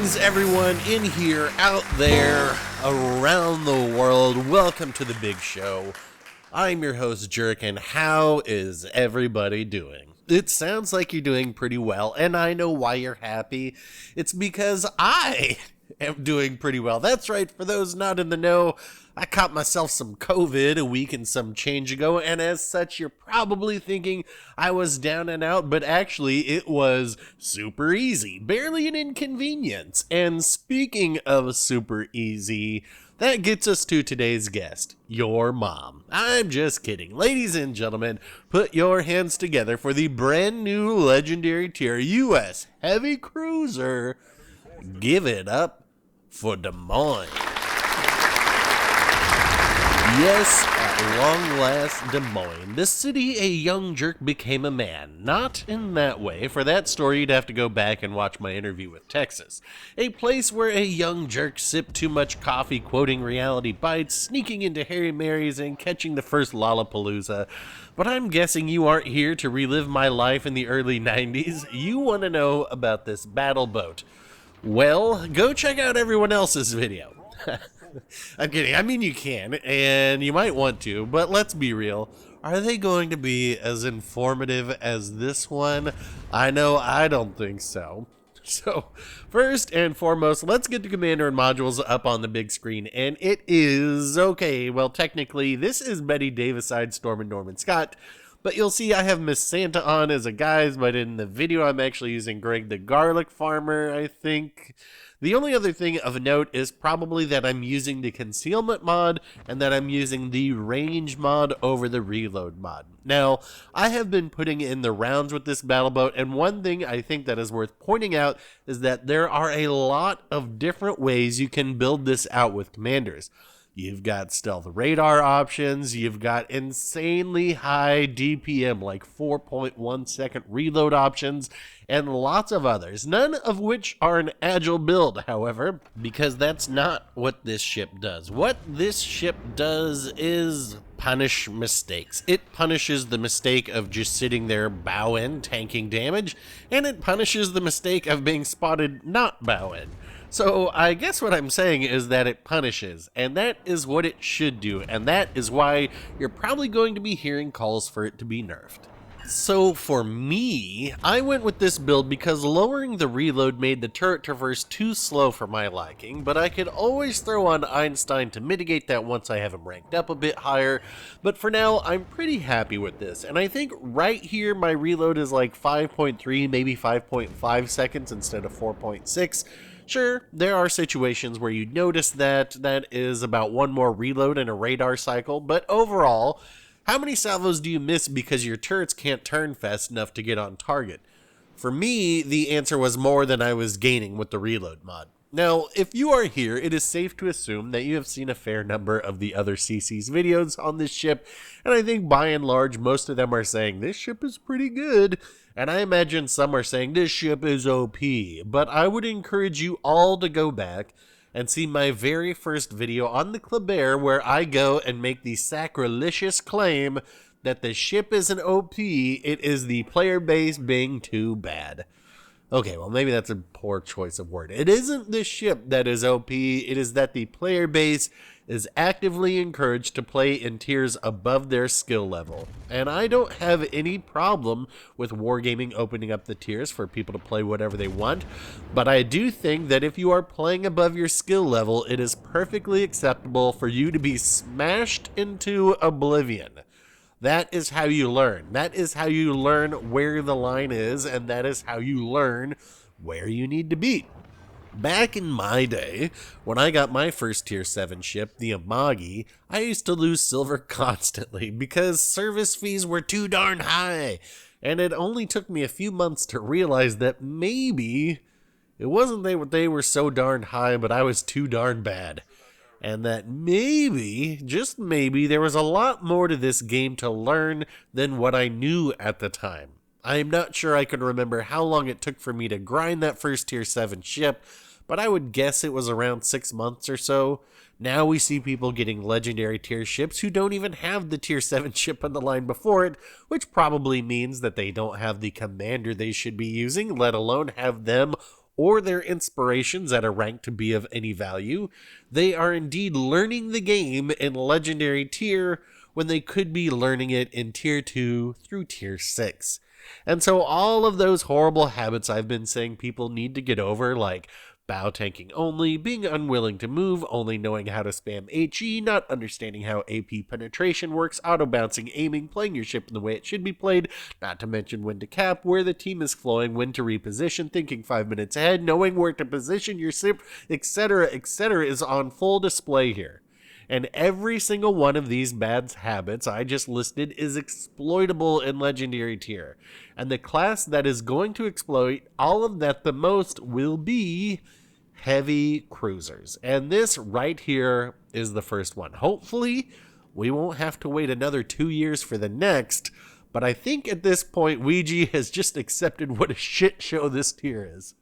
Greetings everyone in here, out there, around the world. Welcome to the big show. I'm your host, Jerk, and how is everybody doing? It sounds like you're doing pretty well, and I know why you're happy. It's because I am doing pretty well. That's right, for those not in the know, I caught myself some COVID a week and some change ago, and as such, you're probably thinking I was down and out, but actually, it was super easy. Barely an inconvenience. And speaking of super easy, that gets us to today's guest, your mom. I'm just kidding. Ladies and gentlemen, put your hands together for the brand new legendary tier U.S. Heavy Cruiser. Give it up for Des Moines. Yes, at long last, Des Moines, the city a young jerk became a man. Not in that way. For that story, you'd have to go back and watch my interview with Texas. A place where a young jerk sipped too much coffee, quoting reality bites, sneaking into Harry Marys, and catching the first Lollapalooza. But I'm guessing you aren't here to relive my life in the early 90s. You want to know about this battle boat. Well, go check out everyone else's video. I'm kidding. I mean, you can, and you might want to, but let's be real. Are they going to be as informative as this one? I know I don't think so. So, first and foremost, let's get the commander and modules up on the big screen, and it is, okay, well, technically, this is Betty Davis-side Storm and Norman Scott, but you'll see I have Miss Santa on as a guise, but in the video, I'm actually using Greg the Garlic Farmer, I think. The only other thing of note is probably that I'm using the concealment mod and that I'm using the range mod over the reload mod. Now, I have been putting in the rounds with this battle boat, and one thing I think that is worth pointing out is that there are a lot of different ways you can build this out with commanders. You've got stealth radar options, you've got insanely high DPM, like 4.1 second reload options, and lots of others, none of which are an agile build, however, because that's not what this ship does. What this ship does is punish mistakes. It punishes the mistake of just sitting there bow in, tanking damage, and it punishes the mistake of being spotted not bow in. So I guess what I'm saying is that it punishes, and that is what it should do, and that is why you're probably going to be hearing calls for it to be nerfed. So for me, I went with this build because lowering the reload made the turret traverse too slow for my liking, but I could always throw on Einstein to mitigate that once I have him ranked up a bit higher, but for now, I'm pretty happy with this, and I think right here my reload is like 5.3, maybe 5.5 seconds instead of 4.6. Sure, there are situations where you notice that is about one more reload in a radar cycle, but overall, how many salvos do you miss because your turrets can't turn fast enough to get on target? For me, the answer was more than I was gaining with the reload mod. Now, if you are here, it is safe to assume that you have seen a fair number of the other CC's videos on this ship, and I think by and large, most of them are saying this ship is pretty good, and I imagine some are saying this ship is OP, but I would encourage you all to go back and see my very first video on the Kleber where I go and make the sacrilegious claim that the ship isn't OP, it is the player base being too bad. Okay, well, maybe that's a poor choice of word. It isn't the ship that is OP, it is that the player base is actively encouraged to play in tiers above their skill level. And I don't have any problem with Wargaming opening up the tiers for people to play whatever they want, but I do think that if you are playing above your skill level, it is perfectly acceptable for you to be smashed into oblivion. That is how you learn. That is how you learn where the line is, and that is how you learn where you need to be. Back in my day, when I got my first tier 7 ship, the Amagi, I used to lose silver constantly because service fees were too darn high, and it only took me a few months to realize that maybe it wasn't they were so darn high, but I was too darn bad. And that maybe, just maybe, there was a lot more to this game to learn than what I knew at the time. I'm not sure I can remember how long it took for me to grind that first tier 7 ship, but I would guess it was around 6 months or so. Now we see people getting legendary tier ships who don't even have the tier 7 ship on the line before it, which probably means that they don't have the commander they should be using, let alone have them or their inspirations at a rank to be of any value. They are indeed learning the game in Legendary tier when they could be learning it in Tier 2 through Tier 6. And so all of those horrible habits I've been saying people need to get over, like bow tanking only, being unwilling to move, only knowing how to spam HE, not understanding how AP penetration works, auto-bouncing, aiming, playing your ship in the way it should be played, not to mention when to cap, where the team is flowing, when to reposition, thinking 5 minutes ahead, knowing where to position your ship, etc., is on full display here. And every single one of these bad habits I just listed is exploitable in Legendary tier. And the class that is going to exploit all of that the most will be heavy cruisers. And this right here is the first one. Hopefully, we won't have to wait another 2 years for the next. But I think at this point, Ouija has just accepted what a shit show this tier is.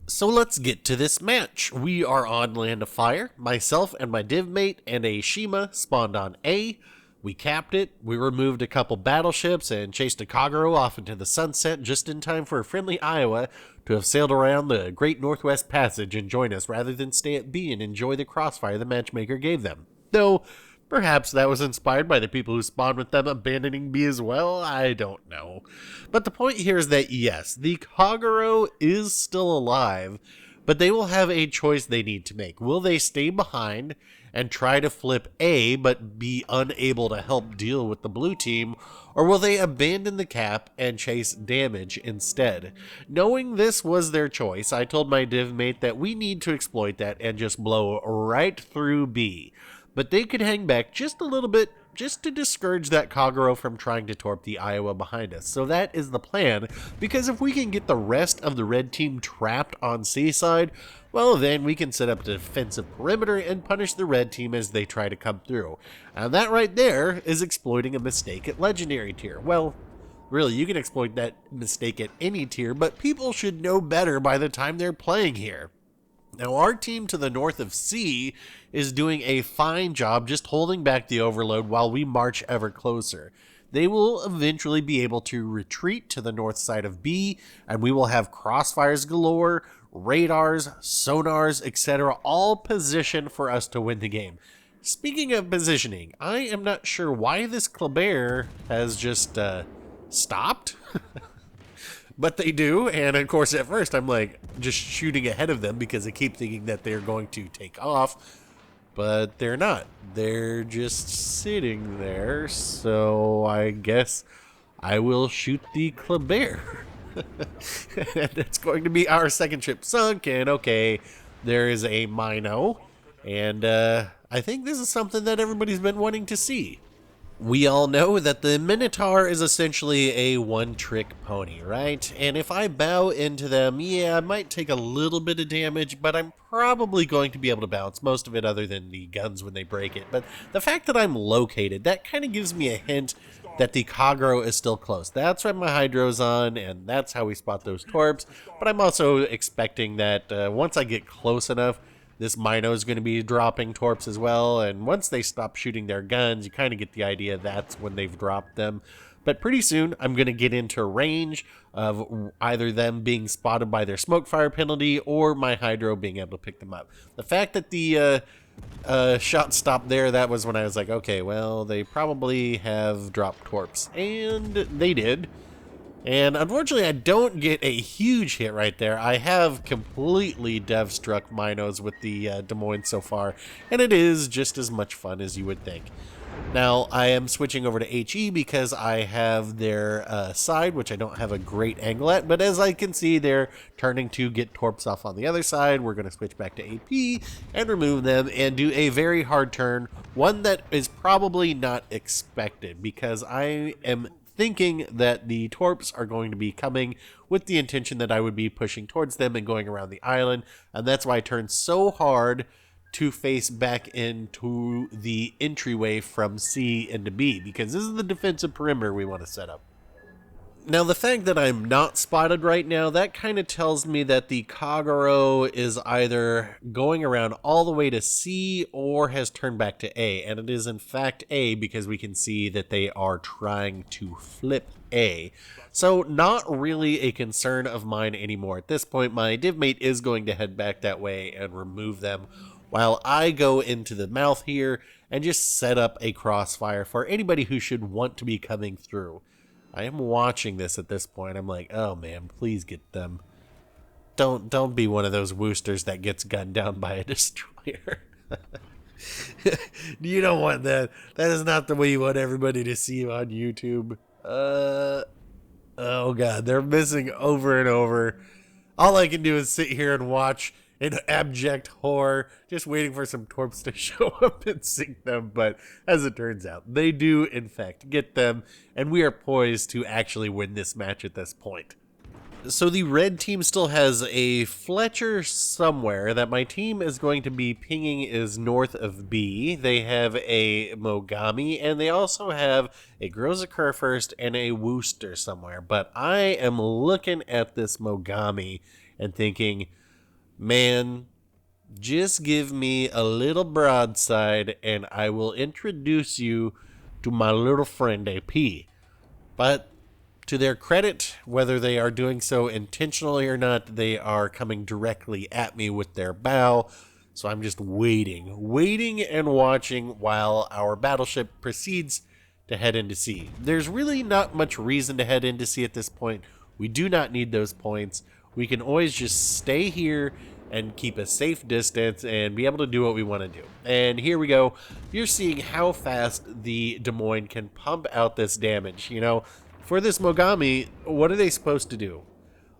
So let's get to this match. We are on Land of Fire. Myself and my div mate and a Shima spawned on A. We capped it. We removed a couple battleships and chased a Kagero off into the sunset just in time for a friendly Iowa to have sailed around the Great Northwest Passage and join us rather than stay at B and enjoy the crossfire the matchmaker gave them. Though, perhaps that was inspired by the people who spawned with them abandoning B as well, I don't know. But the point here is that yes, the Kagero is still alive, but they will have a choice they need to make. Will they stay behind and try to flip A but be unable to help deal with the blue team, or will they abandon the cap and chase damage instead? Knowing this was their choice, I told my div mate that we need to exploit that and just blow right through B. But they could hang back just a little bit just to discourage that Kagero from trying to torp the Iowa behind us. So that is the plan, because if we can get the rest of the red team trapped on Seaside, well then we can set up a defensive perimeter and punish the red team as they try to come through. And that right there is exploiting a mistake at Legendary tier. Well, really, you can exploit that mistake at any tier, but people should know better by the time they're playing here. Now, our team to the north of C is doing a fine job just holding back the overload while we march ever closer. They will eventually be able to retreat to the north side of B, and we will have crossfires galore, radars, sonars, etc., all positioned for us to win the game. Speaking of positioning, I am not sure why this Kleber has just stopped. But they do, and of course at first I'm like just shooting ahead of them because I keep thinking that they're going to take off, but they're not. They're just sitting there, so I guess I will shoot the Kleber. That's going to be our second ship sunk, and okay, there is a Mino, and I think this is something that everybody's been wanting to see. We all know that the Minotaur is essentially a one-trick pony, right? And if I bow into them, yeah, I might take a little bit of damage, but I'm probably going to be able to bounce most of it other than the guns when they break it. But the fact that I'm located, that kind of gives me a hint that the Kagero is still close. That's why my Hydro's on, and that's how we spot those torps. But I'm also expecting that once I get close enough, this Mino is going to be dropping torps as well, and once they stop shooting their guns, you kind of get the idea that's when they've dropped them. But pretty soon, I'm going to get into range of either them being spotted by their smoke fire penalty or my Hydro being able to pick them up. The fact that the shot stopped there, that was when I was like, okay, well, they probably have dropped torps. And they did. And unfortunately, I don't get a huge hit right there. I have completely dev-struck Minos with the Des Moines so far, and it is just as much fun as you would think. Now, I am switching over to HE because I have their side, which I don't have a great angle at, but as I can see, they're turning to get torps off on the other side. We're going to switch back to AP and remove them and do a very hard turn, one that is probably not expected because I am thinking that the torps are going to be coming with the intention that I would be pushing towards them and going around the island, and that's why I turned so hard to face back into the entryway from C into B, because this is the defensive perimeter we want to set up. Now, the fact that I'm not spotted right now, that kind of tells me that the Kagero is either going around all the way to C or has turned back to A. And it is in fact A because we can see that they are trying to flip A. So not really a concern of mine anymore. At this point, my divmate is going to head back that way and remove them while I go into the mouth here and just set up a crossfire for anybody who should want to be coming through. I am watching this at this point. I'm like, oh man, please get them. Don't be one of those woosters that gets gunned down by a destroyer. You don't want that. That is not the way you want everybody to see you on YouTube. Oh god, they're missing over and over. All I can do is sit here and watch in abject horror, just waiting for some torps to show up and sink them. But as it turns out, they do in fact get them, and we are poised to actually win this match at this point. So the red team still has a Fletcher somewhere that my team is going to be pinging is north of B. They have a Mogami, and they also have a Groza first and a Wooster somewhere. But I am looking at this Mogami and thinking, man, just give me a little broadside and I will introduce you to my little friend AP. But to their credit, whether they are doing so intentionally or not, they are coming directly at me with their bow. So I'm just waiting and watching while our battleship proceeds to head into sea. There's really not much reason to head into sea at this point. We do not need those points. We can always just stay here and keep a safe distance and be able to do what we want to do. And here we go. You're seeing how fast the Des Moines can pump out this damage. You know, for this Mogami, what are they supposed to do?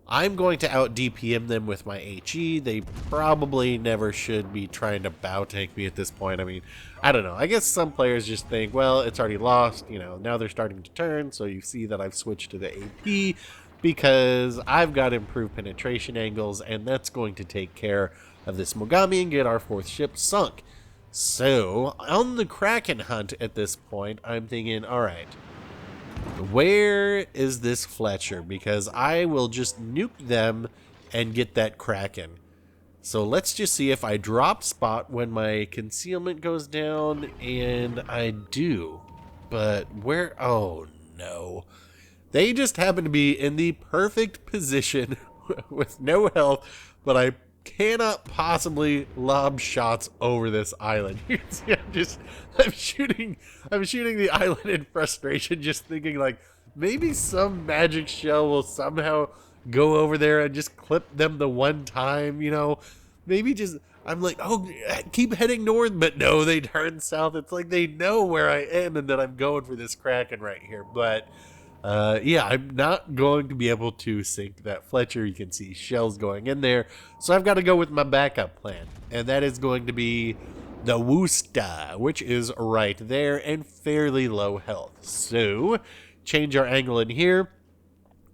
I'm going to out DPM them with my HE. They probably never should be trying to bow tank me at this point. I mean, I don't know. I guess some players just think, well, it's already lost. You know, now they're starting to turn. So you see that I've switched to the AP because I've got improved penetration angles, and that's going to take care of this Mogami and get our fourth ship sunk. So on the Kraken hunt at this point, I'm thinking, all right, where is this Fletcher? Because I will just nuke them and get that Kraken. So let's just see if I drop spot when my concealment goes down, and I do. But where? Oh no. They just happen to be in the perfect position with no health, but I cannot possibly lob shots over this island. You can see I'm shooting the island in frustration, just thinking like maybe some magic shell will somehow go over there and just clip them the one time, you know. Maybe just I'm like, oh, keep heading north, but no, they turn south. It's like they know where I am and that I'm going for this Kraken right here. But yeah, I'm not going to be able to sink that Fletcher. You can see shells going in there. So I've got to go with my backup plan. And that is going to be the Wooster, which is right there and fairly low health. So change our angle in here.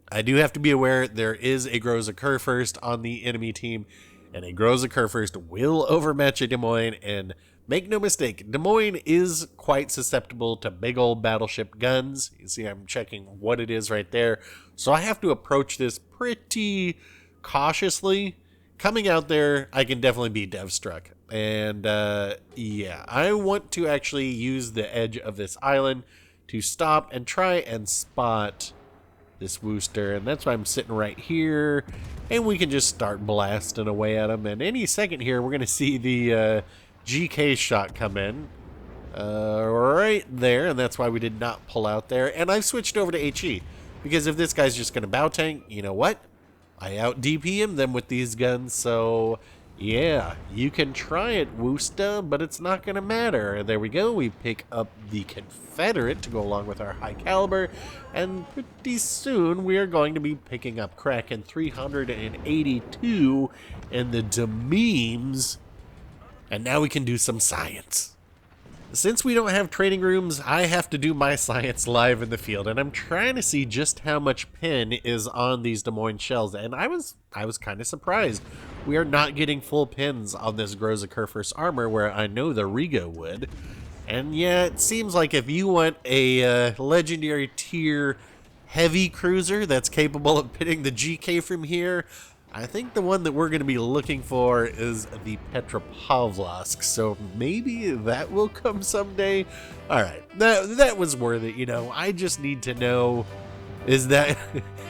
I do have to be aware there is a Groza first on the enemy team. And a Groza first will overmatch a Des Moines. And make no mistake, Des Moines is quite susceptible to big old battleship guns. You see I'm checking what it is right there. So I have to approach this pretty cautiously. Coming out there, I can definitely be dev struck. And yeah, I want to actually use the edge of this island to stop and try and spot this Wooster. And that's why I'm sitting right here. And we can just start blasting away at him. And any second here, we're going to see the GK shot come in right there, and that's why we did not pull out there. And I've switched over to HE because if this guy's just going to bow tank, you know what? I out DPM them with these guns, so yeah, you can try it, Wooster, but it's not going to matter. There we go. We pick up the Confederate to go along with our high caliber, and pretty soon we are going to be picking up Kraken 382 in the Dememes. And now we can do some science. Since we don't have training rooms, I have to do my science live in the field, and I'm trying to see just how much pin is on these Des Moines shells, and I was kind of surprised. We are not getting full pins on this Groza first armor, where I know the Riga would. And yeah, it seems like if you want a legendary tier heavy cruiser that's capable of pitting the GK from here, I think the one that we're going to be looking for is the Petropavlovsk, so maybe that will come someday. All right, that was worth it, you know. I just need to know is that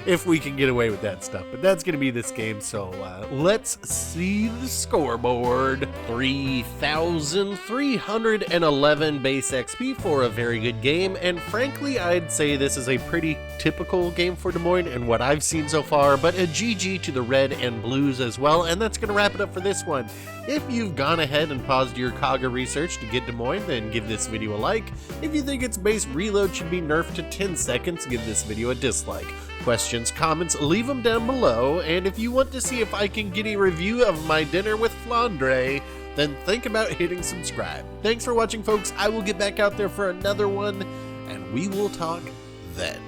if we can get away with that stuff, but that's going to be this game, so let's see the scoreboard. 3,311 base XP for a very good game, and frankly I'd say this is a pretty typical game for Des Moines and what I've seen so far, but a GG to the red and blues as well. And that's going to wrap it up for this one. If you've gone ahead and paused your Kaga research to get Des Moines, then give this video a like. If you think its base reload should be nerfed to 10 seconds, give this video a dislike. Questions, comments, leave them down below, and if you want to see if I can get a review of my dinner with Flandre, then think about hitting subscribe. Thanks for watching, folks. I will get back out there for another one, and we will talk then.